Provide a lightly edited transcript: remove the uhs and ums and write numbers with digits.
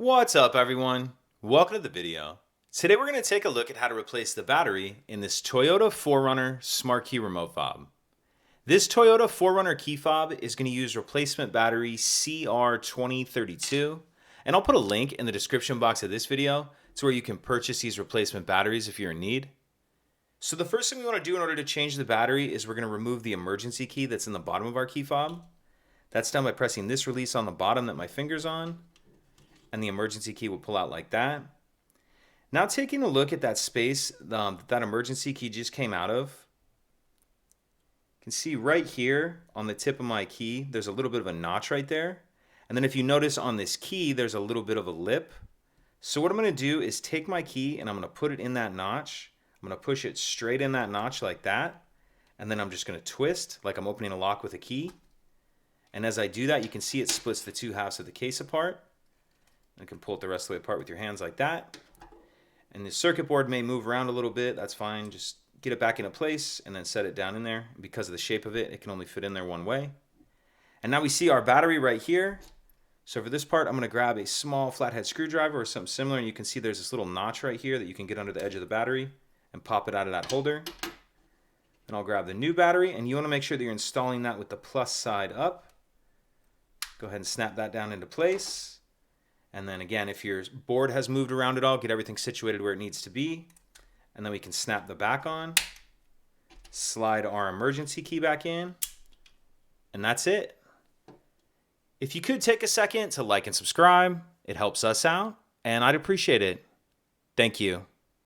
What's up, everyone? Welcome to the video. Today we're going to take a look at how to replace the battery in this Toyota 4Runner Smart Key Remote Fob. This Toyota 4Runner key fob is going to use replacement battery CR2032, and I'll put a link in the description box of this video to where you can purchase these replacement batteries if you're in need. So the first thing we want to do in order to change the battery is we're going to remove the emergency key that's in the bottom of our key fob. That's done by pressing this release on the bottom that my finger's on, and the emergency key will pull out like that. Now taking a look at that space that emergency key just came out of, you can see right here on the tip of my key, there's a little bit of a notch right there. And then if you notice on this key, there's a little bit of a lip. So what I'm going to do is take my key and I'm going to put it in that notch. I'm going to push it straight in that notch like that. And then I'm just going to twist like I'm opening a lock with a key. And as I do that, you can see it splits the two halves of the case apart. You can pull it the rest of the way apart with your hands like that. And the circuit board may move around a little bit. That's fine. Just get it back into place and then set it down in there. Because of the shape of it, it can only fit in there one way. And now we see our battery right here. So for this part, I'm going to grab a small flathead screwdriver or something similar. And you can see there's this little notch right here that you can get under the edge of the battery and pop it out of that holder. Then I'll grab the new battery. And you want to make sure that you're installing that with the plus side up. Go ahead and snap that down into place. And then again, if your board has moved around at all, get everything situated where it needs to be. And then we can snap the back on, slide our emergency key back in, and that's it. If you could take a second to like and subscribe, it helps us out, and I'd appreciate it. Thank you.